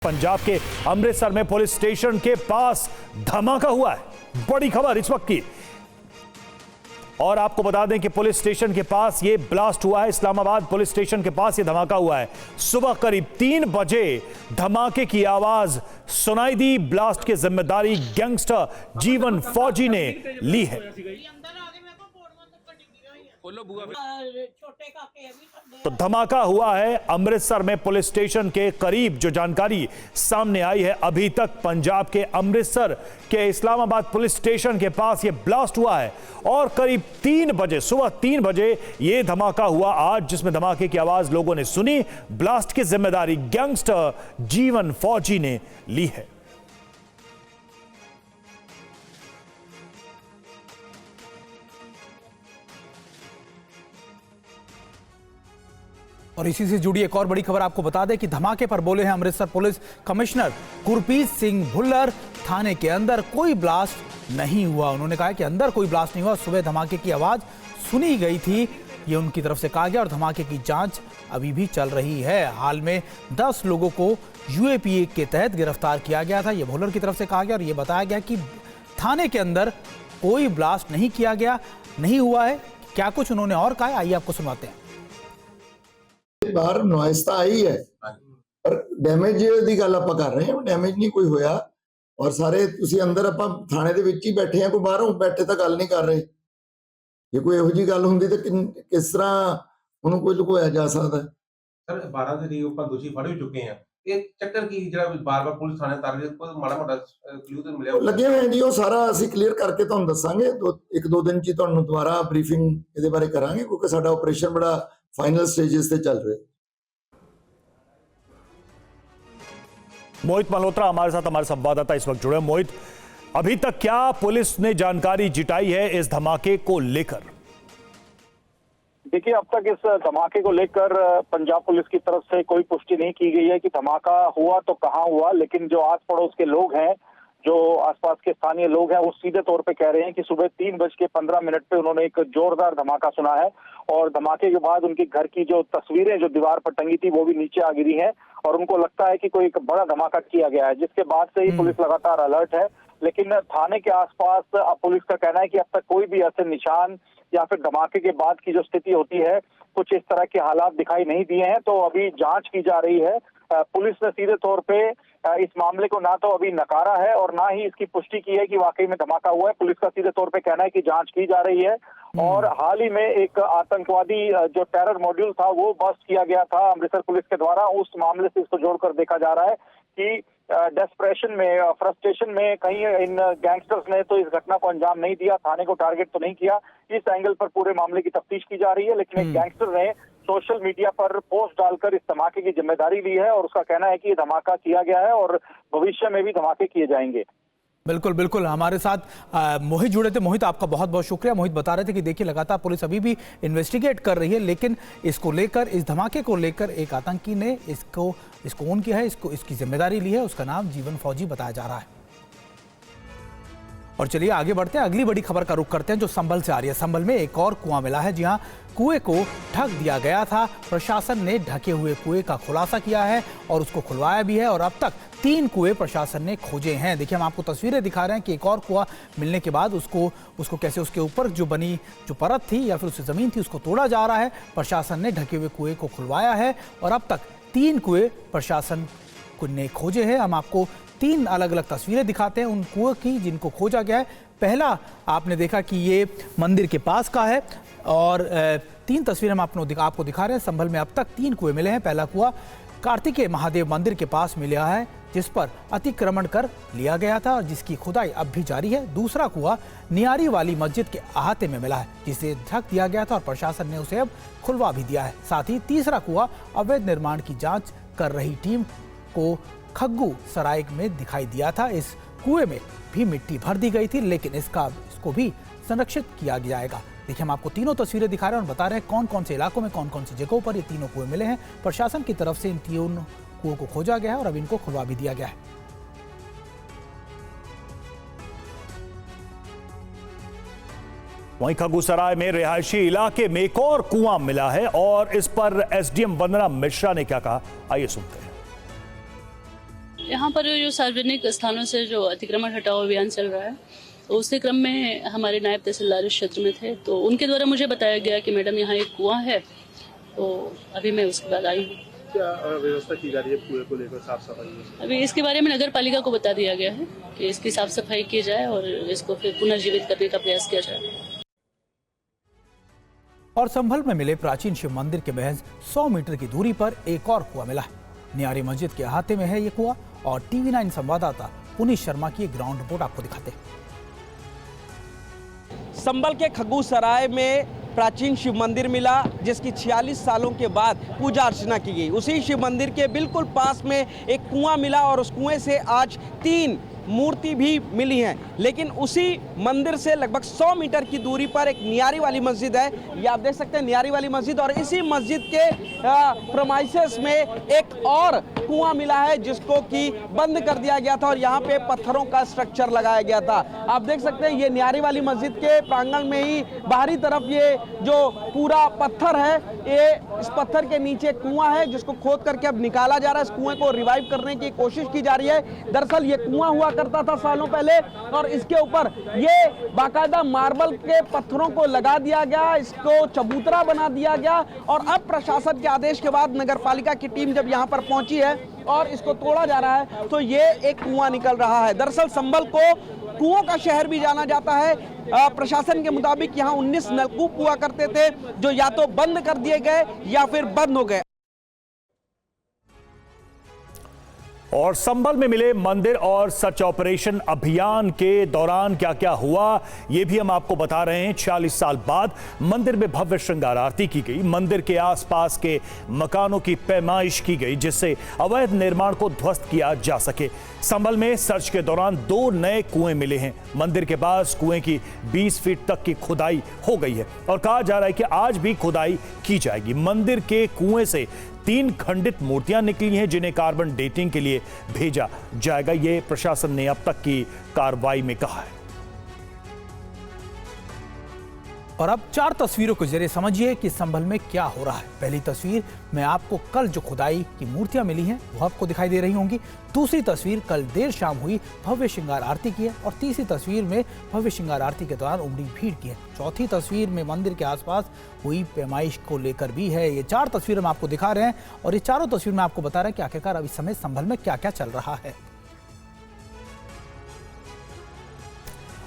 पंजाब के अमृतसर में police station के पास धमाका हुआ है। बड़ी खबर इस वक्त की, और आपको बता दें कि पुलिस स्टेशन के पास ये ब्लास्ट हुआ है। इस्लामाबाद पुलिस स्टेशन के पास ये धमाका हुआ है। सुबह करीब 3 बजे धमाके की आवाज सुनाई दी। ब्लास्ट की जिम्मेदारी गैंगस्टर जीवन फौजी ने ली है। तो धमाका हुआ है अमृतसर में पुलिस स्टेशन के करीब। जो जानकारी सामने आई है, अभी तक पंजाब के अमृतसर के इस्लामाबाद पुलिस स्टेशन के पास यह ब्लास्ट हुआ है और करीब 3 बजे, सुबह 3 बजे यह धमाका हुआ आज, जिसमें धमाके की आवाज लोगों ने सुनी। ब्लास्ट की जिम्मेदारी गैंगस्टर जीवन फौजी ने ली है। और इसी से जुड़ी एक और बड़ी खबर आपको बता दें कि धमाके पर बोले हैं अमृतसर पुलिस कमिश्नर गुरप्रीत सिंह भुल्लर। थाने के अंदर कोई ब्लास्ट नहीं हुआ। उन्होंने कहा कि अंदर कोई ब्लास्ट नहीं हुआ। सुबह धमाके की आवाज सुनी गई थी, ये उनकी तरफ से कहा गया, और धमाके की जांच अभी भी चल रही है। हाल में 10 लोगों को यूएपीए के तहत गिरफ्तार किया गया था, ये भुल्लर की तरफ से कहा गया, और ये बताया गया कि थाने के अंदर कोई ब्लास्ट नहीं किया गया, नहीं हुआ है। क्या कुछ उन्होंने और कहा, आइए आपको सुनाते हैं। बाहर नॉइस ਤਾਂ ਆਈ ਹੈ ਪਰ ਡੈਮੇਜ ਦੀ ਗੱਲ ਆਪਾਂ ਕਰ ਰਹੇ ਹਾਂ। ਡੈਮੇਜ ਨਹੀਂ ਕੋਈ ਹੋਇਆ, ਔਰ ਸਾਰੇ ਤੁਸੀਂ ਅੰਦਰ ਆਪਾਂ ਥਾਣੇ ਦੇ ਵਿੱਚ ਹੀ ਬੈਠੇ ਆ, ਕੋਈ ਬਾਹਰੋਂ ਬੈਠੇ ਤਾਂ ਗੱਲ ਨਹੀਂ ਕਰ ਰਹੇ। ਜੇ ਕੋਈ ਇਹੋ ਜੀ ਗੱਲ ਹੁੰਦੀ ਤਾਂ ਕਿਸ ਤਰ੍ਹਾਂ ਉਹਨੂੰ ਕੋਈ ਲੁਕੋਇਆ ਜਾ ਸਕਦਾ। ਸਰ 12 ਦੇ ਲਈ ਆਪਾਂ ਦੋਸ਼ੀ ਫੜ ਵੀ ਚੁੱਕੇ ਆ। ਇਹ ਚੱਕਰ ਕੀ ਜਿਹੜਾ ਬਾਰ-ਬਾਰ ਪੁਲਿਸ ਥਾਣੇ ਤਾਰ ਰਹੀ, ਕੋਈ ਮਾੜਾ ਮੋਟਾ ਕਲੂ ਤੇ ਮਿਲਿਆ ਲੱਗੇ ਹੋਏ ਜੀ। ਉਹ ਸਾਰਾ ਅਸੀਂ ਕਲੀਅਰ ਕਰਕੇ ਤੁਹਾਨੂੰ ਦੱਸਾਂਗੇ। 1-2 ਦਿਨ ਚ ਹੀ ਤੁਹਾਨੂੰ ਦੁਬਾਰਾ ਬਰੀਫਿੰਗ ਇਹਦੇ ਬਾਰੇ ਕਰਾਂਗੇ, ਕਿਉਂਕਿ ਸਾਡਾ ਆਪਰੇਸ਼ਨ ਬੜਾ फाइनल स्टेजेस पे चल रहे। मोहित मल्होत्रा हमारे साथ, हमारे संवाददाता इस वक्त जुड़े। मोहित, अभी तक क्या पुलिस ने जानकारी जुटाई है इस धमाके को लेकर? देखिए, अब तक इस धमाके को लेकर पंजाब पुलिस की तरफ से कोई पुष्टि नहीं की गई है कि धमाका हुआ तो कहां हुआ, लेकिन जो आस पड़ोस के लोग हैं, जो आसपास के स्थानीय लोग हैं, वो सीधे तौर पे कह रहे हैं कि सुबह 3:15 पे उन्होंने एक जोरदार धमाका सुना है, और धमाके के बाद उनके घर की जो तस्वीरें जो दीवार पर टंगी थी वो भी नीचे आ गिरी हैं, और उनको लगता है कि कोई एक बड़ा धमाका किया गया है, जिसके बाद से ही पुलिस लगातार अलर्ट है। लेकिन थाने के आसपास पुलिस का कहना है कि अब तक कोई भी ऐसे निशान या फिर धमाके के बाद की जो स्थिति होती है, कुछ इस तरह के हालात दिखाई नहीं दिए हैं। तो अभी जांच की जा रही है। पुलिस ने सीधे तौर पे इस मामले को ना तो अभी नकारा है और ना ही इसकी पुष्टि की है कि वाकई में धमाका हुआ है। पुलिस का सीधे तौर पे कहना है कि जांच की जा रही है। और हाल ही में एक आतंकवादी जो टेरर मॉड्यूल था वो बस्ट किया गया था अमृतसर पुलिस के द्वारा। उस मामले से इसको जोड़कर देखा जा रहा है कि डेस्परेशन में, फ्रस्ट्रेशन में कहीं इन गैंगस्टर्स ने तो इस घटना को अंजाम नहीं दिया, थाने को टारगेट तो नहीं किया। इस एंगल पर पूरे मामले की तफ्तीश की जा रही है। लेकिन एक गैंगस्टर ने सोशल मीडिया पर पोस्ट डालकर इस धमाके की जिम्मेदारी ली है, और उसका कहना है कि ये धमाका किया गया है और भविष्य में भी धमाके किए जाएंगे। बिल्कुल बिल्कुल, हमारे साथ मोहित जुड़े थे। मोहित, आपका बहुत बहुत शुक्रिया। मोहित बता रहे थे कि देखिए, लगातार पुलिस अभी भी इन्वेस्टिगेट कर रही है, लेकिन इसको लेकर, इस धमाके को लेकर एक आतंकी ने इसको ओन किया है, इसकी जिम्मेदारी ली है। उसका नाम जीवन फौजी बताया जा रहा है। और चलिए आगे बढ़ते हैं, अगली बड़ी खबर का रुख करते हैं जो संभल से आ रही है। संभल में एक और कुआं मिला है। जी हाँ, कुएं को ढक दिया गया था। प्रशासन ने ढके हुए कुएं का खुलासा किया है और उसको खुलवाया भी है, और अब तक 3 कुएं प्रशासन ने खोजे हैं। देखिए, हम आपको तस्वीरें दिखा रहे हैं कि एक और कुआं मिलने के बाद उसको कैसे उसके ऊपर जो बनी जो परत थी या फिर उसकी जमीन थी, उसको तोड़ा जा रहा है। प्रशासन ने ढके हुए कुएं को खुलवाया है और अब तक 3 कुएं प्रशासन ने खोजे हैं। हम आपको 3 अलग अलग तस्वीरें दिखाते हैं उन कुएं की जिनको खोजा गया है। पहला आपने देखा कि ये मंदिर के पास का है, और 3 तस्वीरें हम आपको दिखा रहे हैं। संभल में अब तक 3 कुएं मिले हैं। पहला कुआं कार्तिकेय महादेव मंदिर के पास मिला है, जिस पर अतिक्रमण कर लिया गया था और जिसकी खुदाई अब भी जारी है। दूसरा कुआं नियारी वाली मस्जिद के अहाते में मिला है, जिसे ढक दिया गया था और प्रशासन ने उसे अब खुलवा भी दिया है। साथ ही तीसरा कुआं अवैध निर्माण की जांच कर रही टीम को खग्गू सराय में दिखाई दिया था। इस कुएं में भी मिट्टी भर दी गई थी, लेकिन इसको भी संरक्षित किया जाएगा। देखिए, हम आपको तीनों तस्वीरें दिखा रहे हैं और बता रहे हैं कौन कौन से इलाकों में, कौन कौन सी जगहों पर ये तीनों कुएं मिले हैं। प्रशासन की तरफ से इन तीनों कुओं को खोजा गया है और अब इनको खुलवा भी दिया गया है। वहीं खग्गूसराय में रिहायशी इलाके में एक और कुआं मिला है, और इस पर एसडीएम वंदना मिश्रा ने क्या कहा, आइए सुनते हैं। यहाँ पर जो सार्वजनिक स्थानों से जो अतिक्रमण हटाओ अभियान चल रहा है, तो उसी क्रम में हमारे नायब तहसीलदार इस क्षेत्र में थे, तो उनके द्वारा मुझे बताया गया कि मैडम यहाँ एक कुआं है, तो अभी मैं उसके बाद आई हूँ। क्या व्यवस्था की जा रही है कुएं को लेकर, साफ सफाई? अभी इसके बारे में नगर पालिका को बता दिया गया है कि इसकी साफ सफाई की जाए और इसको फिर पुनर्जीवित करने का प्रयास किया जाए। और संभल में मिले प्राचीन शिव मंदिर के महज 100 मीटर की दूरी पर एक और कुआं मिला है। नियारी मस्जिद के अहाते में है ये कुआं और TV9 संवाददाता पुनीत शर्मा की ग्राउंड रिपोर्ट आपको दिखाते हैं। संभल के खग्गूसराय में प्राचीन शिव मंदिर मिला, जिसकी 46 सालों के बाद पूजा अर्चना की गई। उसी शिव मंदिर के बिल्कुल पास में एक कुआं मिला और उस कुएं से आज 3 मूर्ति भी मिली हैं। लेकिन उसी मंदिर से लगभग 100 मीटर की दूरी पर एक नियारी वाली मस्जिद है, ये आप देख सकते हैं नियारी वाली मस्जिद, और इसी मस्जिद के प्रेमाइसेस में एक और कुआं मिला है जिसको कि बंद कर दिया गया था और यहाँ पे पत्थरों का स्ट्रक्चर लगाया गया था। आप देख सकते हैं ये नियारी वाली मस्जिद के प्रांगण में ही बाहरी तरफ ये जो पूरा पत्थर है, ये इस पत्थर के नीचे कुआं है जिसको खोद करके अब निकाला जा रहा है। इस कुएं को रिवाइव करने की कोशिश की जा रही है। दरअसल ये कुआं हुआ करता था सालों पहले और इसके ऊपर ये बाकायदा मार्बल के पत्थरों को लगा दिया गया, इसको चबूतरा बना दिया गया और अब प्रशासन के आदेश के बाद नगर पालिका की टीम जब यहाँ पर पहुंची है और इसको तोड़ा जा रहा है तो ये एक कुआं निकल रहा है। दरअसल संभल को कुओं का शहर भी जाना जाता है। प्रशासन के मुताबिक यहाँ 19 नलकूप हुआ करते थे जो या तो बंद कर दिए गए या फिर बंद हो गए। और संभल में मिले मंदिर और सर्च ऑपरेशन अभियान के दौरान क्या क्या हुआ, ये भी हम आपको बता रहे हैं। 46 साल बाद मंदिर में भव्य श्रृंगार आरती की गई। मंदिर के आसपास के मकानों की पैमाइश की गई जिससे अवैध निर्माण को ध्वस्त किया जा सके। संभल में सर्च के दौरान 2 नए कुएं मिले हैं। मंदिर के पास कुएं की 20 फीट तक की खुदाई हो गई है और कहा जा रहा है कि आज भी खुदाई की जाएगी। मंदिर के कुएं से 3 खंडित मूर्तियां निकली हैं जिन्हें कार्बन डेटिंग के लिए भेजा जाएगा, ये प्रशासन ने अब तक की कार्रवाई में कहा है। और अब 4 तस्वीरों के जरिए समझिए कि संभल में क्या हो रहा है। पहली तस्वीर में आपको कल जो खुदाई की मूर्तियां मिली हैं वो आपको दिखाई दे रही होंगी। दूसरी तस्वीर कल देर शाम हुई भव्य श्रृंगार आरती की है और तीसरी तस्वीर में भव्य श्रृंगार आरती के दौरान उमड़ी भीड़ की है। चौथी तस्वीर में मंदिर के आसपास हुई पैमाइश को लेकर भी है। ये 4 तस्वीरें हम आपको दिखा रहे हैं और ये चारों तस्वीर में आपको बता रहे हैं कि आखिरकार अब इस समय संभल में क्या क्या चल रहा है।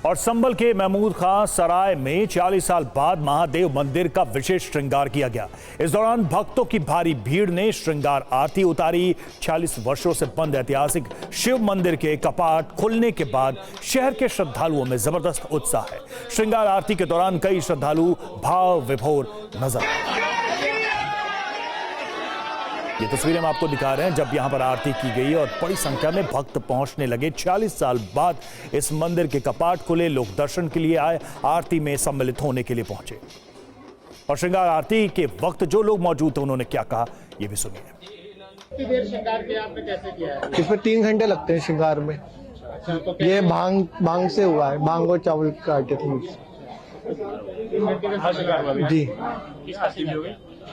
और संभल के महमूद खां सराय में 40 साल बाद महादेव मंदिर का विशेष श्रृंगार किया गया। इस दौरान भक्तों की भारी भीड़ ने श्रृंगार आरती उतारी। 40 वर्षों से बंद ऐतिहासिक शिव मंदिर के कपाट खुलने के बाद शहर के श्रद्धालुओं में जबरदस्त उत्साह है। श्रृंगार आरती के दौरान कई श्रद्धालु भाव विभोर नजर आए। ये तस्वीरें हम आपको दिखा रहे हैं जब यहां पर आरती की गई और बड़ी संख्या में भक्त पहुंचने लगे। 40 साल बाद इस मंदिर के कपाट खुले, लोग दर्शन के लिए आए, आरती में सम्मिलित होने के लिए पहुंचे। और श्रृंगार आरती के वक्त जो लोग मौजूद थे उन्होंने क्या कहा, ये भी सुनिए। कितनी देर श्रृंगार किया आपने, कैसे किया है? इसमें 3 घंटे लगते हैं श्रृंगार में। ये भांग से हुआ है, भांग और चावल का आटे थे जी।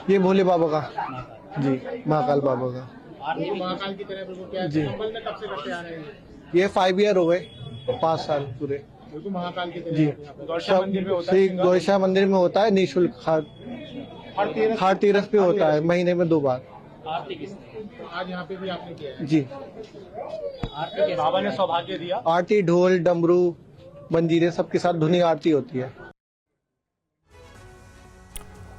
ये भोले बाबा का जी, महाकाल बाबा का महाकाल की तरह बिल्कुल क्या जी। संभल में कब से करते आ रहे हैं? ये 5 ईयर हो गए, 5 साल पूरे बिल्कुल महाकाल की तरह जी। गौशाला मंदिर में होता श्री है। गौशाला मंदिर में होता है निःशुल्क। हर तीरथ पे होता है, महीने में 2 बार। आरती किसने? आज यहाँ पे भी आपने किया है जी। आरती के बाबा ने सौभाग्य दिया। आरती ढोल डमरू मंजीरे सबके साथ धुनी आरती होती है।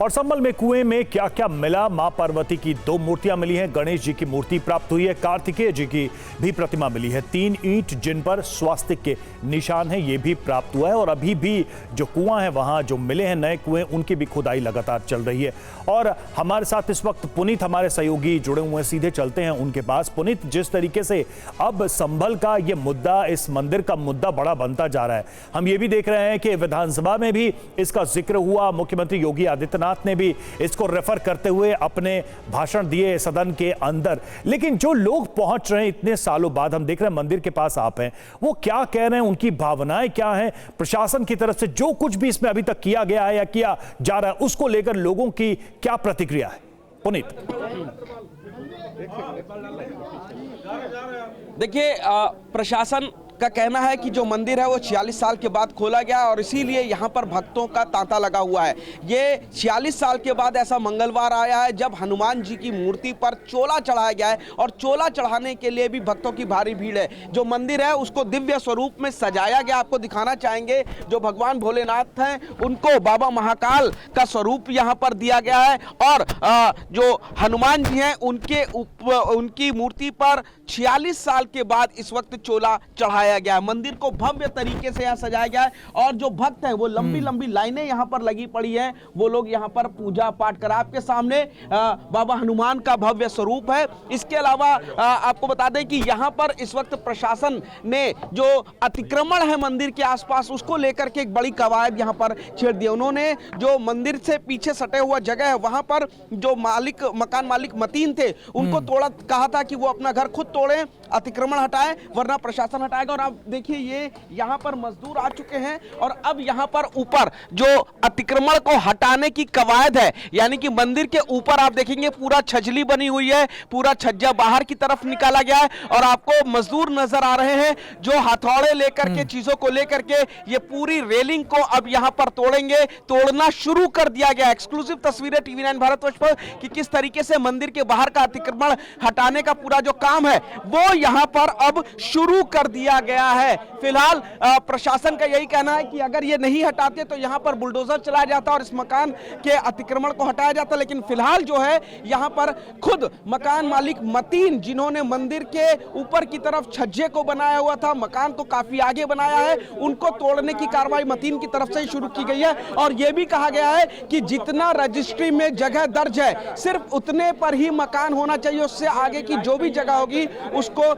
और संभल में कुएं में क्या क्या मिला, मां पार्वती की 2 मूर्तियां मिली हैं, गणेश जी की मूर्ति प्राप्त हुई है, कार्तिकेय जी की भी प्रतिमा मिली है, 3 ईंट जिन पर स्वास्तिक के निशान हैं ये भी प्राप्त हुआ है। और अभी भी जो कुआं है वहां जो मिले हैं नए कुएं उनकी भी खुदाई लगातार चल रही है। और हमारे साथ इस वक्त पुनीत हमारे सहयोगी जुड़े हुए हैं, सीधे चलते हैं उनके पास। पुनीत, जिस तरीके से अब संभल का ये मुद्दा, इस मंदिर का मुद्दा बड़ा बनता जा रहा है, हम ये भी देख रहे हैं कि विधानसभा में भी इसका जिक्र हुआ, मुख्यमंत्री योगी आदित्यनाथ ने भी इसको रेफर करते हुए अपने भाषण दिए सदन के अंदर। लेकिन जो लोग पहुंच रहे हैं इतने सालों बाद, हम देख रहे हैं मंदिर के पास आप हैं, वो क्या कह रहे हैं, उनकी भावनाएं क्या हैं, प्रशासन की तरफ से जो कुछ भी इसमें अभी तक किया गया है या किया जा रहा है उसको लेकर लोगों की क्या प्रतिक्रिया है? पुनीत। देखिए, प्रशासन का कहना है कि जो मंदिर है वो 46 साल के बाद खोला गया और इसीलिए यहाँ पर भक्तों का तांता लगा हुआ है। ये 46 साल के बाद ऐसा मंगलवार आया है जब हनुमान जी की मूर्ति पर चोला चढ़ाया गया है और चोला चढ़ाने के लिए भी भक्तों की भारी भीड़ है। जो मंदिर है उसको दिव्य स्वरूप में सजाया गया, आपको दिखाना चाहेंगे। जो भगवान भोलेनाथ हैं उनको बाबा महाकाल का स्वरूप यहाँ पर दिया गया है और जो हनुमान जी हैं उनकी मूर्ति पर 46 साल के बाद इस वक्त चोला चढ़ाया गया है। मंदिर को भव्य तरीके से यहाँ सजाया गया है और जो भक्त हैं वो लंबी लंबी लाइनें यहाँ पर लगी पड़ी हैं। वो लोग यहाँ पर पूजा पाठ कर, आपके सामने बाबा हनुमान का भव्य स्वरूप है। इसके अलावा आपको बता दें कि यहाँ पर इस वक्त प्रशासन ने जो अतिक्रमण है मंदिर के आसपास उसको लेकर के एक बड़ी कवायद यहाँ पर छेड़ दी। उन्होंने जो मंदिर से पीछे सटे हुआ जगह है वहां पर जो मकान मालिक मतीन थे उनको तोड़ा, कहा था कि वो अपना घर खुद तोड़े, अतिक्रमण हटाए वरना प्रशासन हटाएगा। और आप देखिए ये यहाँ पर मजदूर आ चुके हैं और अब यहाँ पर ऊपर जो अतिक्रमण को हटाने की कवायद है, यानी कि मंदिर के ऊपर आप देखेंगे पूरा छजली बनी हुई है, पूरा छज्जा बाहर की तरफ निकाला गया है और आपको मजदूर नजर आ रहे हैं जो हथौड़े लेकर के चीजों को लेकर के ये पूरी रेलिंग को अब यहाँ पर तोड़ेंगे, तोड़ना शुरू कर दिया गया। एक्सक्लूसिव तस्वीरें टीवी9 भारतवर्ष पर कि किस तरीके से मंदिर के बाहर का अतिक्रमण हटाने का पूरा जो काम है वो यहाँ पर अब शुरू कर दिया गया है। फिलहाल प्रशासन का यही कहना है कि अगर ये नहीं हटाते तो यहाँ पर बुलडोजर चलाया जाता और इस मकान के अतिक्रमण को हटाया जाता। लेकिन फिलहाल जो है यहाँ पर खुद मकान मालिक मतीन, जिन्होंने मंदिर के ऊपर की तरफ छज्जे को बनाया हुआ था, मकान को काफी आगे बनाया है, उनको तोड़ने की कार्रवाई मतीन की तरफ से ही शुरू की गई है। और यह भी कहा गया है कि जितना रजिस्ट्री में जगह दर्ज है सिर्फ उतने पर ही मकान होना चाहिए, उससे आगे की जो भी जगह होगी उसको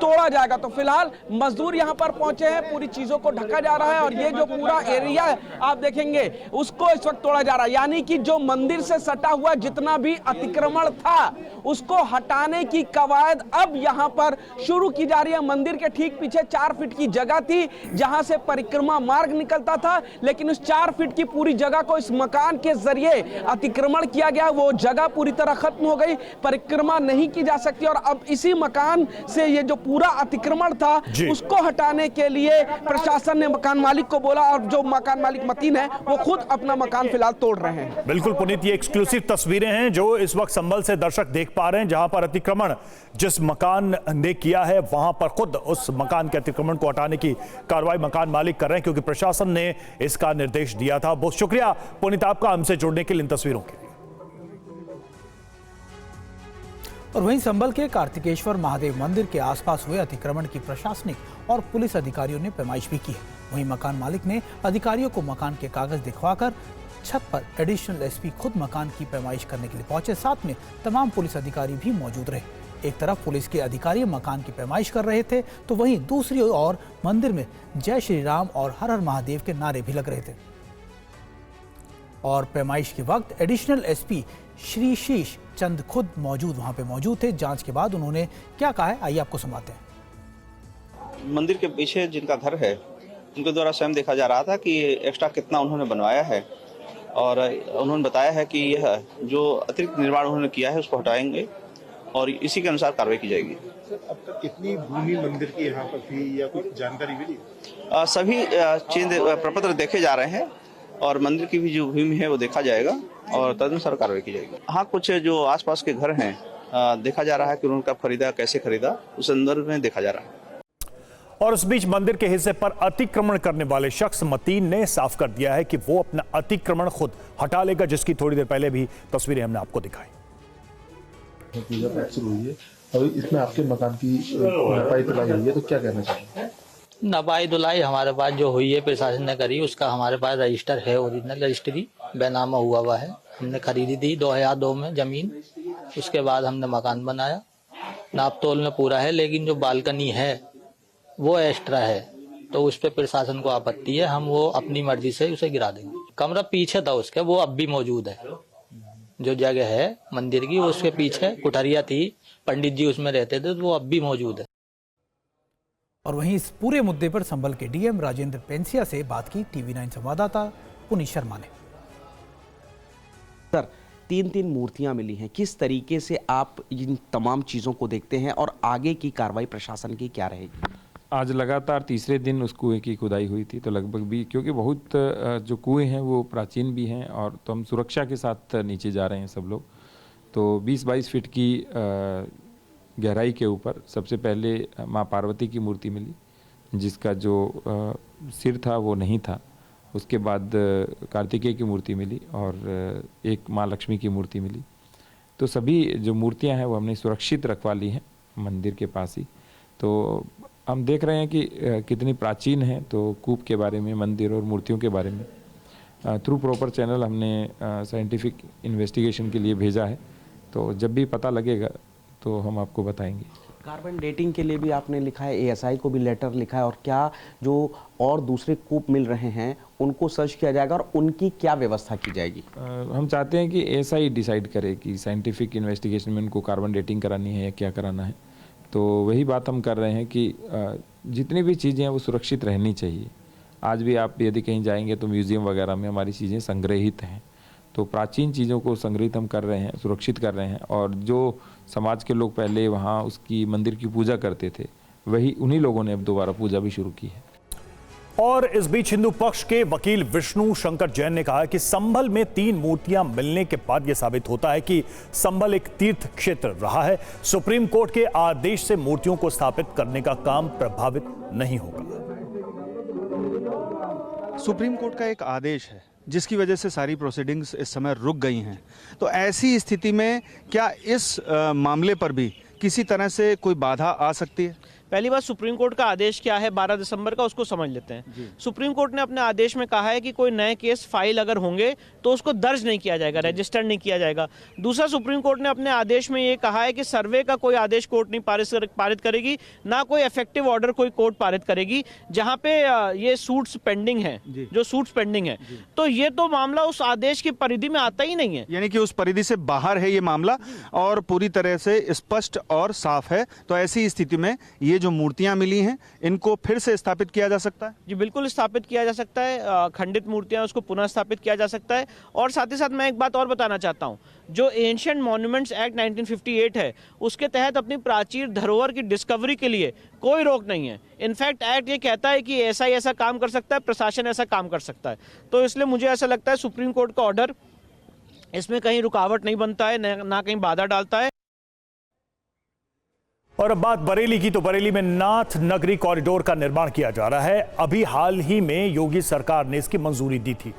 तोड़ा जाएगा। तो फिलहाल मजदूर यहाँ पर पहुंचे हैं, पूरी चीजों को ढका जा रहा है और ये जो पूरा एरिया आप देखेंगे उसको इस वक्त तोड़ा जा रहा है। यानी कि जो मंदिर से सटा हुआ जितना भी अतिक्रमण था उसको हटाने की कवायद अब यहाँ पर शुरू की जा रही है। मंदिर के ठीक पीछे 4 फीट की जगह थी जहां से परिक्रमा मार्ग निकलता था, लेकिन उस 4 फीट की पूरी जगह को इस मकान के जरिए अतिक्रमण किया गया। वो जगह पूरी तरह खत्म हो गई, परिक्रमा नहीं की जा सकती और अब इसी मकान से ये जो पूरा अतिक्रमण था उसको हटाने के लिए प्रशासन ने मकान मालिक को बोला और जो मकान मालिक मतीन है वो खुद अपना मकान फिलहाल तोड़ रहे हैं। बिल्कुल पुनीत, ये एक्सक्लूसिव तस्वीरें हैं जो इस वक्त संभल से दर्शक देख पा रहे हैं, जहां पर अतिक्रमण जिस मकान ने किया है वहां पर खुद उस मकान के अतिक्रमण को हटाने की कार्रवाई मकान मालिक कर रहे हैं क्योंकि प्रशासन ने इसका निर्देश दिया था। बहुत शुक्रिया पुनीत आपका हमसे जुड़ने के लिए, इन तस्वीरों के लिए। और वहीं संभल के कार्तिकेश्वर महादेव मंदिर के आसपास हुए अतिक्रमण की प्रशासनिक और पुलिस अधिकारियों ने पैमाइश भी की है। वहीं मकान मालिक ने अधिकारियों को मकान के कागज दिखवाकर छत पर एडिशनल एसपी खुद मकान की पैमाइश करने के लिए पहुंचे, साथ में तमाम पुलिस अधिकारी भी मौजूद रहे। एक तरफ पुलिस के अधिकारी मकान की पैमाइश कर रहे थे तो वहीं दूसरी ओर मंदिर में जय श्री राम और हर हर महादेव के नारे भी लग रहे थे। और पैमाइश के वक्त एडिशनल एसपी श्री शीश चंद खुद वहां पे मौजूद थे। जांच के बाद उन्होंने क्या कहा है आइए आपको सुनाते हैं। मंदिर के पीछे जिनका घर है उनके द्वारा स्वयं देखा जा रहा था कि एक्स्ट्रा कितना उन्होंने बनवाया है और उन्होंने बताया है कि यह जो अतिरिक्त निर्माण उन्होंने किया है उसको हटाएंगे और इसी के अनुसार कार्रवाई की जाएगी। सर, अब तक कितनी भूमि मंदिर की यहाँ पर थी या कुछ जानकारी मिली? सभी चीजें प्रपत्र देखे जा रहे हैं और मंदिर की भी जो भूमि है वो देखा जाएगा और तदनुसार कार्रवाई की जाएगी। हाँ, कुछ जो आसपास के घर हैं देखा जा रहा है कि उनका खरीदा कैसे खरीदा उस संदर्भ में देखा जा रहा है। और उस बीच मंदिर के हिस्से पर अतिक्रमण करने वाले शख्स मतीन ने साफ कर दिया है कि वो अपना अतिक्रमण खुद हटा लेगा, जिसकी थोड़ी देर पहले भी तस्वीरें हमने आपको दिखाई। पूजा पाठ शुरू हुई है, अभी इसमें आपके मकान की नपाई धुलाई हुई है, तो क्या कहना चाहेंगे? नपाई धुलाई हमारे पास जो हुई है प्रशासन ने करी, उसका हमारे पास रजिस्टर है, ओरिजिनल रजिस्ट्री बेनामा हुआ है। हमने खरीदी थी 2002 में जमीन, उसके बाद हमने मकान बनाया। नाप तोल में पूरा है, लेकिन जो बालकनी है वो एक्स्ट्रा है, तो उस पर प्रशासन को आपत्ति है। हम वो अपनी मर्जी से उसे गिरा देंगे। कमरा पीछे था उसके, वो अब भी मौजूद है। जो जगह है मंदिर की उसके पीछे कुठरिया थी, पंडित जी उसमें रहते थे, तो वो अब भी मौजूद है। और वहीं इस पूरे मुद्दे पर संभल के डीएम राजेंद्र पेंसिया से बात की टीवी9 संवाददाता पुनीत शर्मा ने। सर, 3 मूर्तियां मिली हैं, किस तरीके से आप इन तमाम चीज़ों को देखते हैं और आगे की कार्रवाई प्रशासन की क्या रहेगी? आज लगातार तीसरे दिन उस कुएं की खुदाई हुई थी, तो लगभग भी क्योंकि बहुत जो कुएं हैं वो प्राचीन भी हैं और तो हम सुरक्षा के साथ नीचे जा रहे हैं सब लोग। तो 20-22 फीट की गहराई के ऊपर सबसे पहले माँ पार्वती की मूर्ति मिली, जिसका जो सिर था वो नहीं था। उसके बाद कार्तिकेय की मूर्ति मिली और एक माँ लक्ष्मी की मूर्ति मिली। तो सभी जो मूर्तियां हैं वो हमने सुरक्षित रखवा ली हैं मंदिर के पास ही। तो हम देख रहे हैं कि कितनी प्राचीन है। तो कूप के बारे में, मंदिर और मूर्तियों के बारे में थ्रू प्रॉपर चैनल हमने साइंटिफिक इन्वेस्टिगेशन के लिए भेजा है। तो जब भी पता लगेगा तो हम आपको बताएंगे। कार्बन डेटिंग के लिए भी आपने लिखा है, एएसआई को भी लेटर लिखा है, और क्या जो और दूसरे कूप मिल रहे हैं उनको सर्च किया जाएगा और उनकी क्या व्यवस्था की जाएगी? हम चाहते हैं कि एएसआई डिसाइड करे कि साइंटिफिक इन्वेस्टिगेशन में उनको कार्बन डेटिंग करानी है या क्या कराना है। तो वही बात हम कर रहे हैं कि जितनी भी चीज़ें हैं वो सुरक्षित रहनी चाहिए। आज भी आप यदि कहीं जाएंगे तो म्यूज़ियम वगैरह में हमारी चीज़ें संग्रहित हैं। तो प्राचीन चीज़ों को संग्रहित हम कर रहे हैं, सुरक्षित कर रहे हैं। और जो समाज के लोग पहले वहाँ उसकी मंदिर की पूजा करते थे, वही उन्हीं लोगों ने अब दोबारा पूजा भी शुरू की है। और इस बीच हिंदू पक्ष के वकील विष्णु शंकर जैन ने कहा कि संभल में 3 मूर्तियां मिलने के बाद यह साबित होता है कि संभल एक तीर्थ क्षेत्र रहा है। सुप्रीम कोर्ट के आदेश से मूर्तियों को स्थापित करने का काम प्रभावित नहीं होगा। सुप्रीम कोर्ट का एक आदेश है जिसकी वजह से सारी प्रोसीडिंग्स इस समय रुक गई हैं। तो ऐसी स्थिति में क्या इस मामले पर भी किसी तरह से कोई बाधा आ सकती है? पहली बात, सुप्रीम कोर्ट का आदेश क्या है 12 दिसंबर का, उसको समझ लेते हैं। सुप्रीम कोर्ट ने अपने आदेश में कहा है कि कोई नए केस फाइल अगर होंगे तो उसको दर्ज नहीं किया जाएगा, रजिस्टर नहीं किया जाएगा। दूसरा, सुप्रीम कोर्ट ने अपने आदेश में ये कहा है कि सर्वे का कोई आदेश कोर्ट नहीं पारित करेगी, ना कोई इफेक्टिव ऑर्डर कोई कोर्ट पारित करेगी जहां पे ये सूट्स पेंडिंग है, जो सूट्स पेंडिंग है। तो ये तो मामला उस आदेश की परिधि में आता ही नहीं है, यानी कि उस परिधि से बाहर है ये मामला और पूरी तरह से स्पष्ट और साफ है। तो ऐसी स्थिति में ये जो मूर्तियां मिली हैं इनको फिर से स्थापित किया जा सकता है? जी बिल्कुल, स्थापित किया जा सकता है। खंडित मूर्तियां उसको पुनः स्थापित किया जा सकता है। और साथ ही साथ मैं एक बात और बताना चाहता हूं, जो एंशिएंट मॉन्यूमेंट्स एक्ट 1958 है उसके तहत अपनी प्राचीन धरोहर की डिस्कवरी के लिए कोई रोक नहीं है। इनफैक्ट एक्ट ये कहता है कि ऐसा ही ऐसा काम कर सकता है, प्रशासन ऐसा काम कर सकता है। तो इसलिए मुझे ऐसा लगता है सुप्रीम कोर्ट का ऑर्डर इसमें कहीं रुकावट नहीं बनता है, ना कहीं बाधा डालता है। और अब बात बरेली की, तो बरेली में नाथ नगरी कॉरिडोर का निर्माण किया जा रहा है। अभी हाल ही में योगी सरकार ने इसकी मंजूरी दी थी।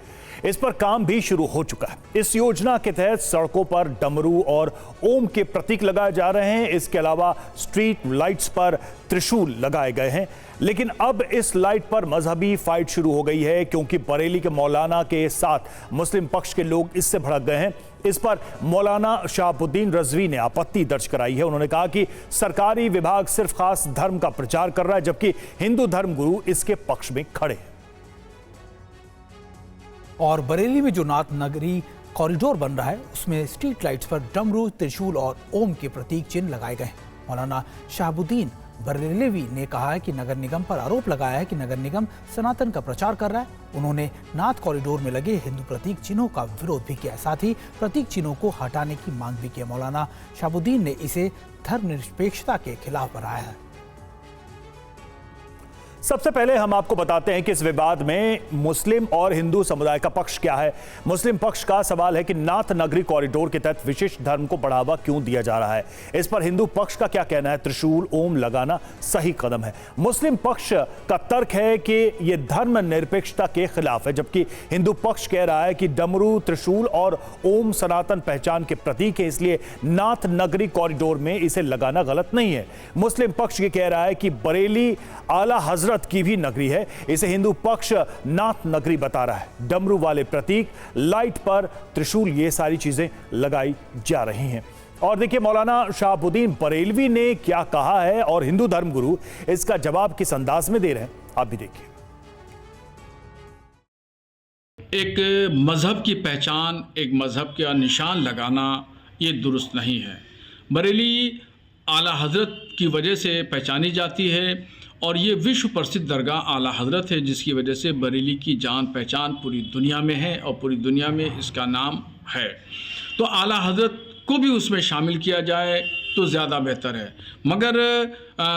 इस पर काम भी शुरू हो चुका है। इस योजना के तहत सड़कों पर डमरू और ओम के प्रतीक लगाए जा रहे हैं। इसके अलावा स्ट्रीट लाइट्स पर त्रिशूल लगाए गए हैं। लेकिन अब इस लाइट पर मजहबी फाइट शुरू हो गई है, क्योंकि बरेली के मौलाना के साथ मुस्लिम पक्ष के लोग इससे भड़क गए हैं। इस पर मौलाना शहाबुद्दीन रजवी ने आपत्ति दर्ज कराई है। उन्होंने कहा कि सरकारी विभाग सिर्फ खास धर्म का प्रचार कर रहा है, जबकि हिंदू धर्मगुरु इसके पक्ष में खड़े हैं। और बरेली में जो नाथ नगरी कॉरिडोर बन रहा है उसमें स्ट्रीट लाइट्स पर डमरू, त्रिशूल और ओम के प्रतीक चिन्ह लगाए गए हैं। मौलाना शहाबुद्दीन बरेलवी ने कहा है कि नगर निगम पर आरोप लगाया है कि नगर निगम सनातन का प्रचार कर रहा है। उन्होंने नाथ कॉरिडोर में लगे हिंदू प्रतीक चिन्हों का विरोध भी किया, साथ ही प्रतीक चिन्हों को हटाने की मांग भी की। मौलाना शहाबुद्दीन ने इसे धर्मनिरपेक्षता के खिलाफ बताया है। सबसे पहले हम आपको बताते हैं कि इस विवाद में मुस्लिम और हिंदू समुदाय का पक्ष क्या है। मुस्लिम पक्ष का सवाल है कि नाथ नगरी कॉरिडोर के तहत विशिष्ट धर्म को बढ़ावा क्यों दिया जा रहा है। इस पर हिंदू पक्ष का क्या कहना है? त्रिशूल ओम लगाना सही कदम है। मुस्लिम पक्ष का तर्क है कि यह धर्म निरपेक्षता के खिलाफ है, जबकि हिंदू पक्ष कह रहा है कि डमरू, त्रिशूल और ओम सनातन पहचान के प्रतीक है, इसलिए नाथ नगरी कॉरिडोर में इसे लगाना गलत नहीं है। मुस्लिम पक्ष ये कह रहा है कि बरेली आला हजरत की भी नगरी है, इसे हिंदू पक्ष नाथ नगरी बता रहा है। डमरू वाले प्रतीक, लाइट पर त्रिशूल, ये सारी चीजें लगाई जा रही हैं। और देखिए मौलाना शहाबुद्दीन बरेलवी ने क्या कहा है और हिंदू धर्मगुरु इसका जवाब किस अंदाज में दे रहे हैं, आप भी देखिए। एक मजहब की पहचान, एक मजहब का निशान लगाना ये दुरुस्त नहीं है। बरेली आला हजरत की वजह से पहचानी जाती है और ये विश्व प्रसिद्ध दरगाह आला हजरत है, जिसकी वजह से बरेली की जान पहचान पूरी दुनिया में है और पूरी दुनिया में इसका नाम है। तो आला हजरत को भी उसमें शामिल किया जाए तो ज़्यादा बेहतर है। मगर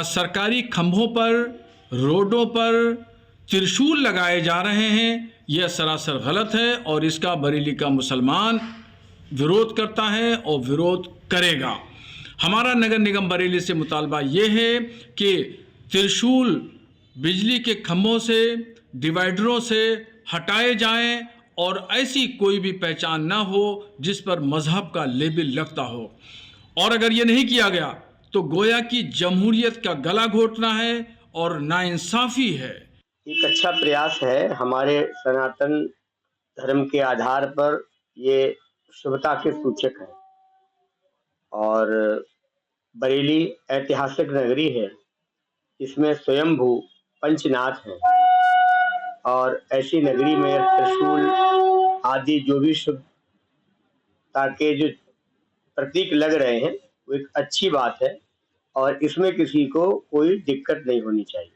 सरकारी खंभों पर, रोडों पर त्रिशूल लगाए जा रहे हैं, यह सरासर गलत है और इसका बरेली का मुसलमान विरोध करता है और विरोध करेगा। हमारा नगर निगम बरेली से मुतालबा ये है कि त्रिशूल बिजली के खंभों से, डिवाइडरों से हटाए जाएं और ऐसी कोई भी पहचान ना हो जिस पर मजहब का लेबल लगता हो। और अगर ये नहीं किया गया तो गोया की जमहूरियत का गला घोटना है और नाइंसाफ़ी है। एक अच्छा प्रयास है, हमारे सनातन धर्म के आधार पर ये शुभता के सूचक है। और बरेली ऐतिहासिक नगरी है, इसमें स्वयंभू पंचनाथ है और ऐसी नगरी में त्रिशूल आदि जो भी शुभता के जो प्रतीक लग रहे हैं वो एक अच्छी बात है और इसमें किसी को कोई दिक्कत नहीं होनी चाहिए।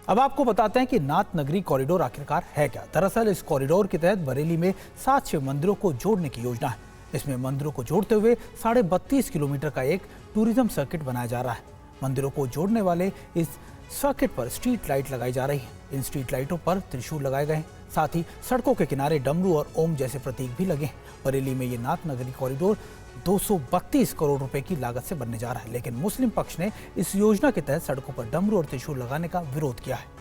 अब आपको बताते हैं कि नाथ नगरी कॉरिडोर आखिरकार है क्या। दरअसल इस कॉरिडोर के तहत बरेली में 7 शिव मंदिरों को जोड़ने की योजना है। इसमें मंदिरों को जोड़ते हुए 32.5 किलोमीटर का एक टूरिज्म सर्किट बनाया जा रहा है। मंदिरों को जोड़ने वाले इस सर्किट पर स्ट्रीट लाइट लगाई जा रही है। इन स्ट्रीट लाइटों पर त्रिशूल लगाए गए हैं, साथ ही सड़कों के किनारे डमरू और ओम जैसे प्रतीक भी लगे हैं। बरेली में ये नाथ नगरी कॉरिडोर 232 करोड़ रुपए की लागत से बनने जा रहा है, लेकिन मुस्लिम पक्ष ने इस योजना के तहत सड़कों पर डमरू और त्रिशूल लगाने का विरोध किया है।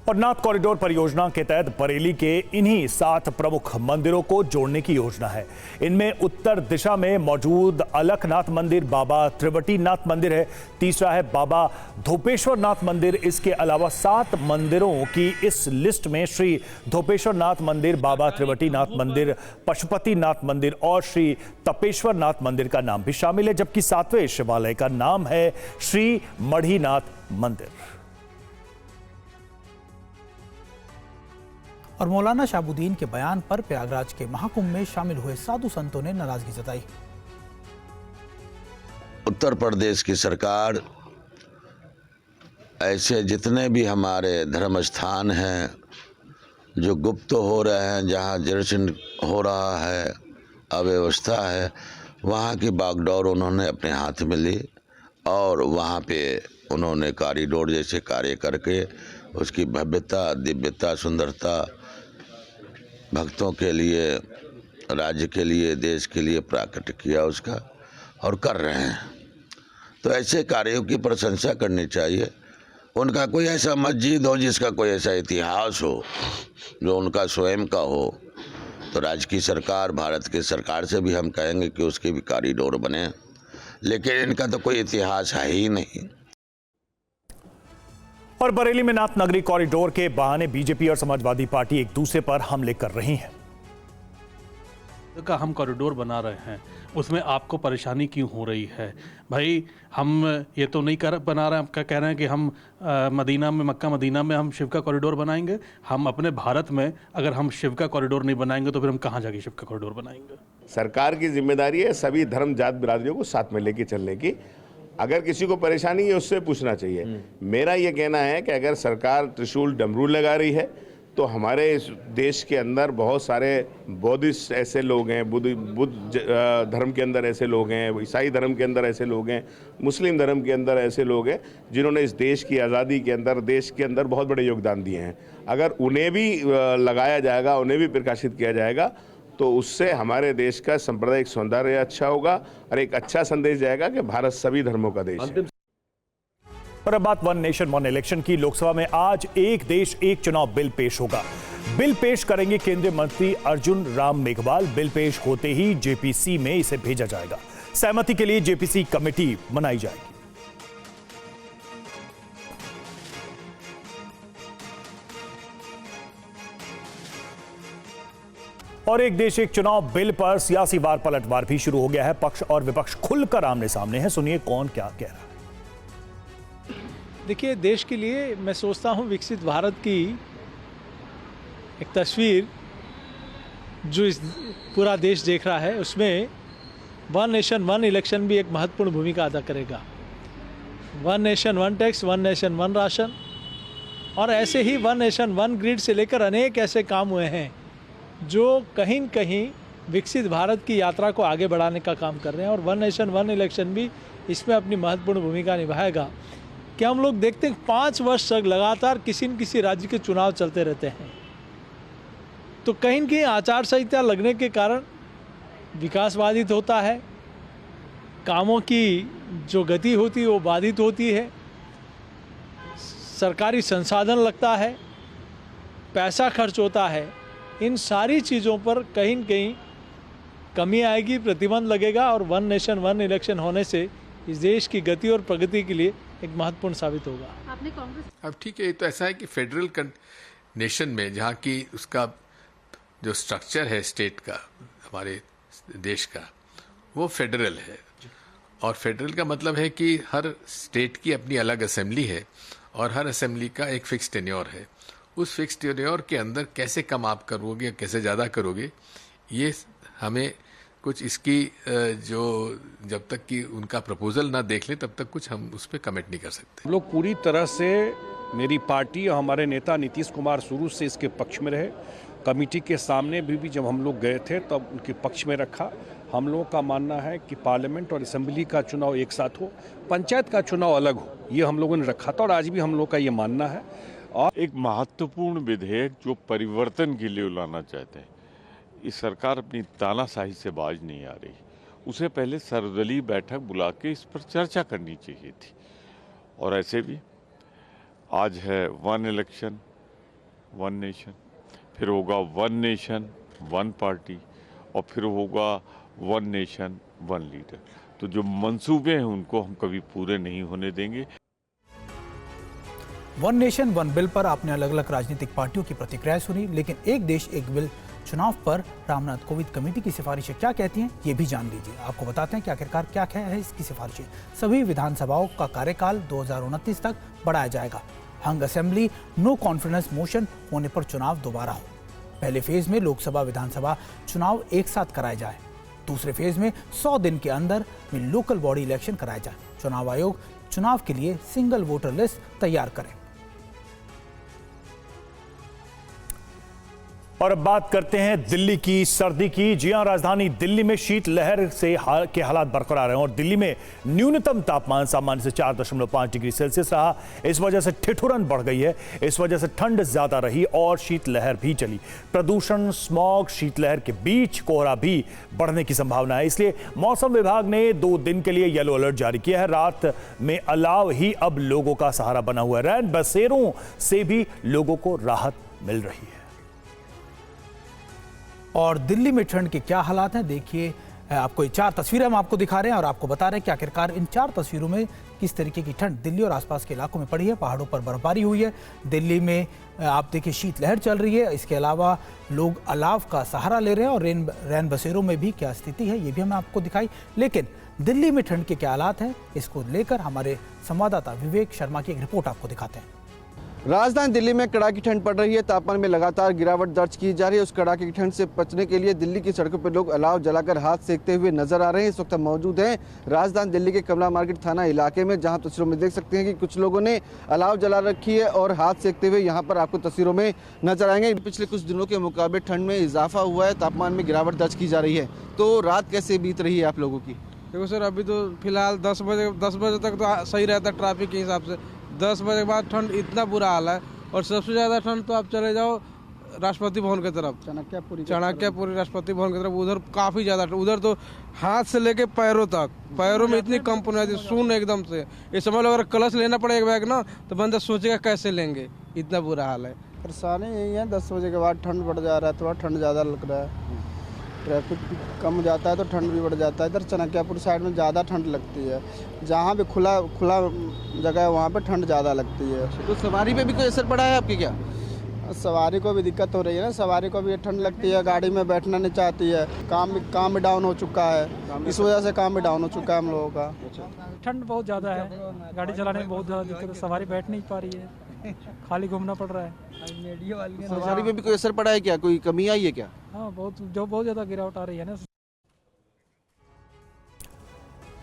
और नाथ कॉरिडोर परियोजना के तहत बरेली के इन्हीं 7 प्रमुख मंदिरों को जोड़ने की योजना है। इनमें उत्तर दिशा में मौजूद अलखनाथ मंदिर, बाबा त्रिवटी नाथ मंदिर है। तीसरा है बाबा धोपेश्वर नाथ मंदिर। इसके अलावा 7 मंदिरों की इस लिस्ट में श्री धोपेश्वर नाथ मंदिर, बाबा त्रिवटी नाथ मंदिर, पशुपति नाथ मंदिर और श्री तपेश्वर नाथ मंदिर का नाम भी शामिल है, जबकि 7वें शिवालय का नाम है श्री मढ़ीनाथ मंदिर। और मौलाना शाहबुद्दीन के बयान पर प्रयागराज के महाकुंभ में शामिल हुए साधु संतों ने नाराजगी जताई। उत्तर प्रदेश की सरकार ऐसे जितने भी हमारे धर्म स्थान हैं जो गुप्त हो रहे हैं, जहाँ जीर्ण हो रहा है, अव्यवस्था है, वहाँ की बागडोर उन्होंने अपने हाथ में ली और वहाँ पे उन्होंने कॉरिडोर जैसे कार्य करके उसकी भव्यता, दिव्यता, सुंदरता भक्तों के लिए, राज्य के लिए, देश के लिए प्राकट किया उसका और कर रहे हैं। तो ऐसे कार्यों की प्रशंसा करनी चाहिए। उनका कोई ऐसा मस्जिद हो जिसका कोई ऐसा इतिहास हो जो उनका स्वयं का हो, तो राज्य की सरकार, भारत की सरकार से भी हम कहेंगे कि उसके भी कॉरिडोर बने, लेकिन इनका तो कोई इतिहास है ही नहीं। और बरेली में नाथ नगरी कॉरिडोर के बहाने बीजेपी और समाजवादी पार्टी एक दूसरे पर हमले कर रही हैं। का हम कॉरिडोर बना रहे हैं, उसमें आपको परेशानी क्यों हो रही है? भाई हम ये तो नहीं बना रहे हैं, आपका कह रहे हैं कि हम मदीना में, मक्का मदीना में हम शिव का कॉरिडोर बनाएंगे। हम अपने भारत में अगर हम शिव का कॉरिडोर नहीं बनाएंगे तो फिर हम कहाँ जाके शिव का कॉरिडोर बनाएंगे? सरकार की जिम्मेदारी है सभी धर्म जात बिरादरियों को साथ में लेके चलने की। अगर किसी को परेशानी है उससे पूछना चाहिए। मेरा ये कहना है कि अगर सरकार त्रिशूल डमरू लगा रही है तो हमारे इस देश के अंदर बहुत सारे बौद्धिस्ट ऐसे लोग हैं, बुद्ध धर्म के अंदर ऐसे लोग हैं, ईसाई धर्म के अंदर ऐसे लोग हैं, मुस्लिम धर्म के अंदर ऐसे लोग हैं जिन्होंने इस देश की आज़ादी के अंदर, देश के अंदर बहुत बड़े योगदान दिए हैं। अगर उन्हें भी लगाया जाएगा, उन्हें भी प्रकाशित किया जाएगा तो उससे हमारे देश का सांप्रदायिक सौंदर्य अच्छा होगा और एक अच्छा संदेश जाएगा कि भारत सभी धर्मों का देश है। पर अब बात वन नेशन वन इलेक्शन की। लोकसभा में आज एक देश एक चुनाव बिल पेश होगा। बिल पेश करेंगे केंद्रीय मंत्री अर्जुन राम मेघवाल। बिल पेश होते ही जेपीसी में इसे भेजा जाएगा। सहमति के लिए जेपीसी कमेटी बनाई जाएगी। और एक देश एक चुनाव बिल पर सियासी वार पलटवार भी शुरू हो गया है। पक्ष और विपक्ष खुलकर आमने सामने हैं। सुनिए कौन क्या कह रहा है। देखिए, देश के लिए मैं सोचता हूं विकसित भारत की एक तस्वीर जो इस पूरा देश देख रहा है, उसमें वन नेशन वन इलेक्शन भी एक महत्वपूर्ण भूमिका अदा करेगा। One nation one tax, one nation one ration, और ऐसे ही वन नेशन वन ग्रिड से लेकर अनेक ऐसे काम हुए हैं जो कहीं न कहीं विकसित भारत की यात्रा को आगे बढ़ाने का काम कर रहे हैं। और वन नेशन वन इलेक्शन भी इसमें अपनी महत्वपूर्ण भूमिका निभाएगा। कि हम लोग देखते हैं 5 वर्ष तक लगातार किसी न किसी राज्य के चुनाव चलते रहते हैं, तो कहीं न कहीं आचार संहिता लगने के कारण विकास बाधित होता है, कामों की जो गति होती है वो बाधित होती है, सरकारी संसाधन लगता है, पैसा खर्च होता है। इन सारी चीज़ों पर कहीं न कहीं कमी आएगी, प्रतिबंध लगेगा और वन नेशन वन इलेक्शन होने से इस देश की गति और प्रगति के लिए एक महत्वपूर्ण साबित होगा। आपने कांग्रेस अब ठीक है, ये तो ऐसा है कि फेडरल नेशन में जहाँ की उसका जो स्ट्रक्चर है स्टेट का, हमारे देश का, वो फेडरल है। और फेडरल का मतलब है कि हर स्टेट की अपनी अलग असेंबली है और हर असेंबली का एक फिक्स टेन्योर है। उस फिक्स टेन्योर के अंदर कैसे कम आप करोगे, कैसे ज़्यादा करोगे, ये हमें कुछ इसकी जो जब तक कि उनका प्रपोजल ना देख लें तब तक कुछ हम उस पर कमेंट नहीं कर सकते। हम लोग पूरी तरह से, मेरी पार्टी और हमारे नेता नीतीश कुमार शुरू से इसके पक्ष में रहे। कमेटी के सामने भी जब हम लोग गए थे तब उनके पक्ष में रखा। हम लोगों का मानना है कि पार्लियामेंट और असेंबली का चुनाव एक साथ हो, पंचायत का चुनाव अलग हो, ये हम लोगों ने रखा था और आज भी हम लोग का ये मानना है। और एक महत्वपूर्ण विधेयक जो परिवर्तन के लिए लाना चाहते हैं, इस सरकार अपनी तानाशाही से बाज नहीं आ रही। उसे पहले सर्वदलीय बैठक बुला के इस पर चर्चा करनी चाहिए थी। और ऐसे भी आज है वन इलेक्शन वन नेशन, फिर होगा वन नेशन वन पार्टी और फिर होगा वन नेशन वन लीडर। तो जो मंसूबे हैं उनको हम कभी पूरे नहीं होने देंगे। वन नेशन वन बिल पर आपने अलग अलग राजनीतिक पार्टियों की प्रतिक्रिया सुनी, लेकिन एक देश एक बिल चुनाव पर रामनाथ कोविंद कमेटी की सिफारिशें क्या कहती हैं ये भी जान लीजिए। आपको बताते हैं कि आखिरकार क्या है इसकी सिफारिशें। सभी विधानसभाओं का कार्यकाल 2029 तक बढ़ाया जाएगा। हंग असेंबली नो कॉन्फिडेंस मोशन होने पर चुनाव दोबारा हो। पहले फेज में लोकसभा विधानसभा चुनाव एक साथ कराए जाए। दूसरे फेज में 100 दिन के अंदर में लोकल बॉडी इलेक्शन कराया जाए। चुनाव आयोग चुनाव के लिए सिंगल वोटर लिस्ट तैयार करे। और अब बात करते हैं दिल्ली की सर्दी की। जी हां, राजधानी दिल्ली में शीतलहर के हालात बरकरार हैं और दिल्ली में न्यूनतम तापमान सामान्य से 4.5 डिग्री सेल्सियस रहा। इस वजह से ठिठुरन बढ़ गई है, इस वजह से ठंड ज्यादा रही और शीतलहर भी चली। प्रदूषण, स्मॉग, शीतलहर के बीच कोहरा भी बढ़ने की संभावना है। इसलिए मौसम विभाग ने 2 दिन के लिए येलो अलर्ट जारी किया है। रात में अलाव ही अब लोगों का सहारा बना हुआ है। रैन बसेरों से भी लोगों को राहत मिल रही है। और दिल्ली में ठंड के क्या हालात हैं देखिए। आपको ये 4 तस्वीरें हम आपको दिखा रहे हैं और आपको बता रहे हैं कि आखिरकार इन 4 तस्वीरों में किस तरीके की ठंड दिल्ली और आसपास के इलाकों में पड़ी है। पहाड़ों पर बर्फबारी हुई है। दिल्ली में आप देखिए शीतलहर चल रही है। इसके अलावा लोग अलाव का सहारा ले रहे हैं और रैन बसेरों में भी क्या स्थिति है ये भी हमने आपको दिखाई। लेकिन दिल्ली में ठंड के क्या हालात हैं इसको लेकर हमारे संवाददाता विवेक शर्मा की एक रिपोर्ट आपको दिखाते हैं। राजधानी दिल्ली में कड़ाकी ठंड पड़ रही है। तापमान में लगातार गिरावट दर्ज की जा रही है। उस कड़ाके की ठंड से बचने के लिए दिल्ली की सड़कों पर लोग अलाव जलाकर हाथ सेकते हुए नजर आ रहे हैं। इस वक्त हम मौजूद हैं राजधानी दिल्ली के कमला मार्केट थाना इलाके में, जहां तस्वीरों में देख सकते हैं कि कुछ लोगों ने अलाव जला रखी है और हाथ सेकते हुए यहाँ पर आपको तस्वीरों में नजर आएंगे। पिछले कुछ दिनों के मुकाबले ठंड में इजाफा हुआ है, तापमान में गिरावट दर्ज की जा रही है। तो रात कैसे बीत रही है आप लोगों की? देखो सर, अभी तो फिलहाल 10 बजे तक तो सही रहता है ट्रैफिक के हिसाब से। 10 बजे के बाद ठंड इतना बुरा हाल है। और सबसे ज़्यादा ठंड तो आप चले जाओ राष्ट्रपति भवन की तरफ, चाणक्यपुरी राष्ट्रपति भवन की तरफ, उधर काफ़ी ज़्यादा, उधर तो हाथ से लेके पैरों में इतनी कम पुनाई सुन एकदम से। इस समय अगर कलश लेना पड़ेगा बैग ना तो बंदा सोचेगा कैसे लेंगे, इतना बुरा हाल है। परेशानी यही है, 10 बजे के बाद ठंड बढ़ जा रहा है, थोड़ा ठंड ज़्यादा लग रहा है। ट्रैफिक कम हो जाता है तो ठंड भी बढ़ जाता है। इधर चाणक्यपुर साइड में ज़्यादा ठंड लगती है। जहाँ भी खुला जगह है वहाँ पे ठंड ज़्यादा लगती है। तो सवारी पे भी कोई असर पड़ा है आपके क्या? सवारी को भी दिक्कत हो रही है ना, सवारी को भी ठंड लगती है, गाड़ी में बैठना नहीं चाहती है। काम भी डाउन हो चुका है, इस वजह से काम भी डाउन हो चुका है हम लोगों का। ठंड बहुत ज़्यादा है, गाड़ी चलाने में बहुत ज़्यादा दिक्कत है, सवारी बैठ नहीं पा रही है, खाली घूमना पड़ रहा है। सवारी पे भी कोई असर पड़ा है क्या? कोई कमी आई है क्या? हाँ, बहुत ज़्यादा गिरावट आ रही है ना।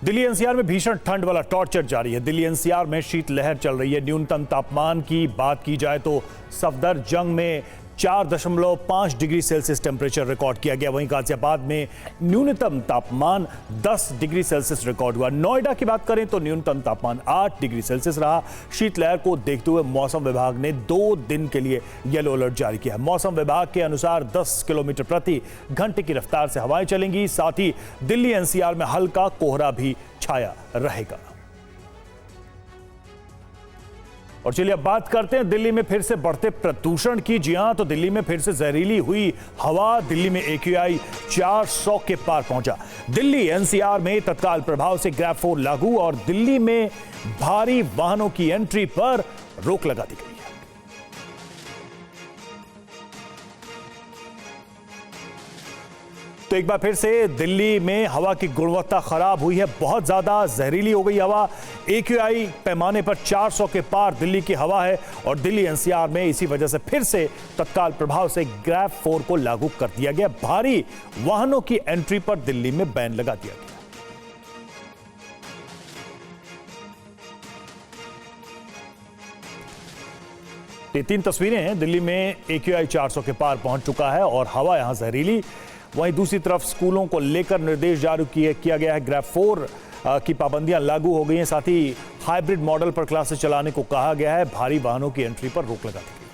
दिल्ली एनसीआर में भीषण ठंड वाला टॉर्चर जारी है। दिल्ली एनसीआर में शीतलहर चल रही है। न्यूनतम तापमान की बात की जाए तो सफदरजंग में 4.5 डिग्री सेल्सियस टेम्परेचर रिकॉर्ड किया गया। वहीं गाजियाबाद में न्यूनतम तापमान 10 डिग्री सेल्सियस रिकॉर्ड हुआ। नोएडा की बात करें तो न्यूनतम तापमान 8 डिग्री सेल्सियस रहा। शीतलहर को देखते हुए मौसम विभाग ने 2 दिन के लिए येलो अलर्ट जारी किया है। मौसम विभाग के अनुसार 10 किलोमीटर प्रति घंटे की रफ्तार से हवाएं चलेंगी। साथ ही दिल्ली एनसीआर में हल्का कोहरा भी छाया रहेगा। और चलिए अब बात करते हैं दिल्ली में फिर से बढ़ते प्रदूषण की। जी हां, तो दिल्ली में फिर से जहरीली हुई हवा। दिल्ली में AQI 400 के पार पहुंचा। दिल्ली एनसीआर में तत्काल प्रभाव से ग्रैब 4 लागू और दिल्ली में भारी वाहनों की एंट्री पर रोक लगा दी गई। तो एक बार फिर से दिल्ली में हवा की गुणवत्ता खराब हुई है। बहुत ज्यादा जहरीली हो गई हवा। AQI पैमाने पर 400 के पार दिल्ली की हवा है और दिल्ली एनसीआर में इसी वजह से फिर से तत्काल प्रभाव से ग्रैब 4 को लागू कर दिया गया। भारी वाहनों की एंट्री पर दिल्ली में बैन लगा दिया गया। ये 3 तस्वीरें हैं। दिल्ली में AQI 400 के पार पहुंच चुका है और हवा यहां जहरीली। वहीं दूसरी तरफ स्कूलों को लेकर निर्देश जारी किया गया है। ग्रैब 4 की पाबंदियां लागू हो गई हैं। साथ ही हाइब्रिड मॉडल पर क्लासेस चलाने को कहा गया है। भारी वाहनों की एंट्री पर रोक लगा दी गई है।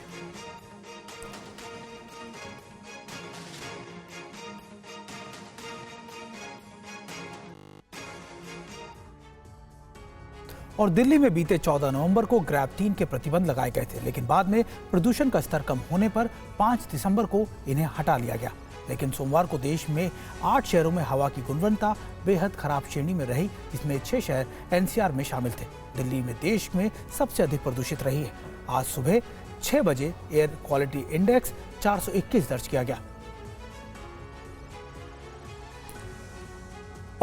और दिल्ली में बीते 14 नवंबर को ग्रैब 3 के प्रतिबंध लगाए गए थे, लेकिन बाद में प्रदूषण का स्तर कम होने पर 5 दिसंबर को इन्हें हटा लिया गया। लेकिन सोमवार को देश में 8 शहरों में हवा की गुणवत्ता बेहद खराब श्रेणी में रही, जिसमें 6 शहर एनसीआर में शामिल थे। दिल्ली में देश में सबसे अधिक प्रदूषित रही है। आज सुबह 6 बजे एयर क्वालिटी इंडेक्स 421 दर्ज किया गया।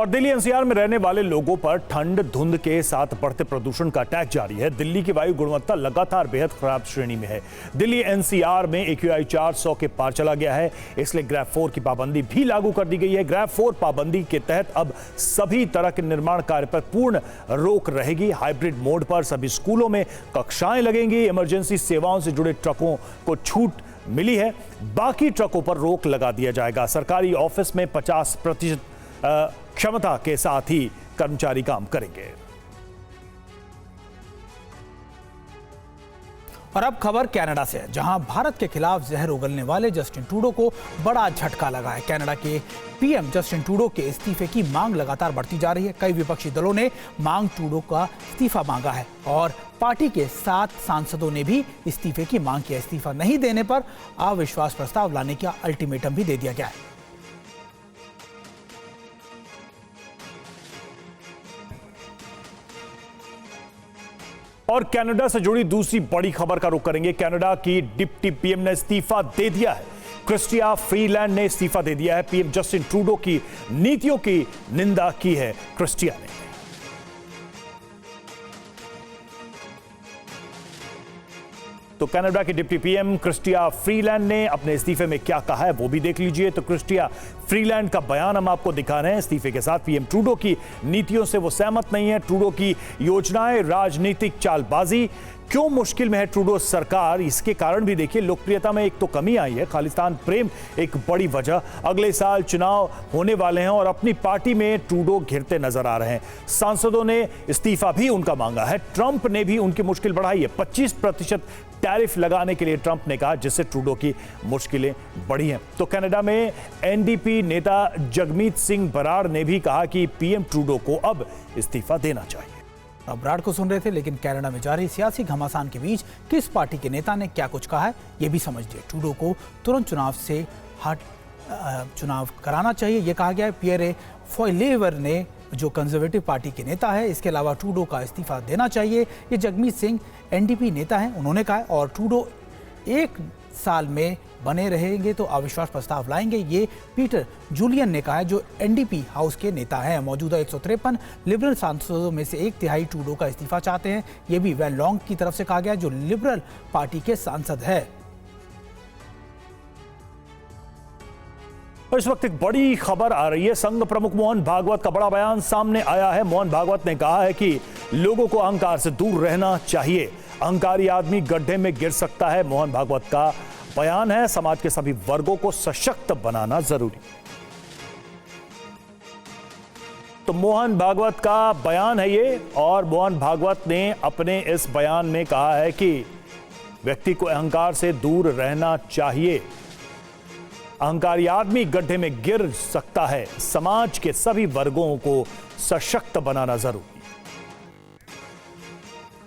और दिल्ली एनसीआर में रहने वाले लोगों पर ठंड धुंध के साथ बढ़ते प्रदूषण का अटैक जारी है। दिल्ली की वायु गुणवत्ता लगातार बेहद खराब श्रेणी में है। दिल्ली एनसीआर में AQI 400 के पार चला गया है, इसलिए ग्रैब 4 की पाबंदी भी लागू कर दी गई है। ग्रैब 4 पाबंदी के तहत अब सभी तरह के निर्माण कार्य पर पूर्ण रोक रहेगी। हाइब्रिड मोड पर सभी स्कूलों में कक्षाएं लगेंगी। इमरजेंसी सेवाओं से जुड़े ट्रकों को छूट मिली है, बाकी ट्रकों पर रोक लगा दिया जाएगा। सरकारी ऑफिस में 50% क्षमता के साथ ही कर्मचारी काम करेंगे। और अब खबर कनाडा से है, जहां भारत के खिलाफ जहर उगलने वाले जस्टिन ट्रूडो को बड़ा झटका लगा है। कनाडा के पीएम जस्टिन ट्रूडो के इस्तीफे की मांग लगातार बढ़ती जा रही है। कई विपक्षी दलों ने ट्रूडो का इस्तीफा मांगा है और पार्टी के 7 सांसदों ने भी इस्तीफे की मांग की। इस्तीफा नहीं देने पर अविश्वास प्रस्ताव लाने का अल्टीमेटम भी दे दिया गया है। और कनाडा से जुड़ी दूसरी बड़ी खबर का रुख करेंगे। कनाडा की डिप्टी पीएम ने इस्तीफा दे दिया है। क्रिस्टिया फ्रीलैंड ने इस्तीफा दे दिया है। पीएम जस्टिन ट्रूडो की नीतियों की निंदा की है क्रिस्टिया ने। तो कनाडा की डिप्टी पीएम क्रिस्टिया फ्रीलैंड ने अपने इस्तीफे में क्या कहा है वो भी देख लीजिए। तो क्रिस्टिया फ्रीलैंड का बयान हम आपको दिखा रहे हैं। इस्तीफे के साथ पीएम ट्रूडो की नीतियों से वो सहमत नहीं है। ट्रूडो की योजनाएं राजनीतिक चालबाजी। क्यों मुश्किल में है ट्रूडो सरकार, इसके कारण भी देखिए। लोकप्रियता में एक तो कमी आई है, खालिस्तान प्रेम एक बड़ी वजह। अगले साल चुनाव होने वाले हैं और अपनी पार्टी में ट्रूडो घिरते नजर आ रहे हैं। सांसदों ने इस्तीफा भी उनका मांगा है। ट्रंप ने भी उनकी मुश्किल बढ़ाई है। 25% टैरिफ लगाने के लिए ट्रंप ने कहा, जिससे ट्रूडो की मुश्किलें बढ़ी हैं। तो कनाडा में एनडीपी नेता जगमीत सिंह बराड़ ने भी कहा कि पीएम ट्रूडो को अब इस्तीफा देना चाहिए। अब बराड़ को सुन रहे थे, लेकिन कनाडा में जारी सियासी घमासान के बीच किस पार्टी के नेता ने क्या कुछ कहा है ये भी समझ लिया। ट्रूडो को तुरंत चुनाव कराना चाहिए, ये कहा गया है। पियरे फॉयलेवर ने, जो कंजर्वेटिव पार्टी के नेता है, इसके अलावा ट्रूडो का इस्तीफा देना चाहिए। ये जगमीत सिंह एनडीपी नेता हैं, उन्होंने कहा है। और ट्रूडो 1 साल में बने रहेंगे तो अविश्वास प्रस्ताव लाएंगे, ये पीटर जूलियन ने कहा है, जो एनडीपी हाउस के नेता हैं। मौजूदा 153 लिबरल सांसदों में से 1/3 ट्रूडो का इस्तीफा चाहते हैं। ये भी वैन लॉन्ग की तरफ से कहा गया, जो लिबरल पार्टी के सांसद है। और इस वक्त एक बड़ी खबर आ रही है। संघ प्रमुख मोहन भागवत का बड़ा बयान सामने आया है। मोहन भागवत ने कहा है कि लोगों को अहंकार से दूर रहना चाहिए, अहंकारी आदमी गड्ढे में गिर सकता है। मोहन भागवत का बयान है, समाज के सभी वर्गों को सशक्त बनाना जरूरी। तो मोहन भागवत का बयान है ये, और मोहन भागवत ने अपने इस बयान में कहा है कि व्यक्ति को अहंकार से दूर रहना चाहिए, अहंकारी आदमी गड्ढे में गिर सकता है, समाज के सभी वर्गों को सशक्त बनाना जरूरी।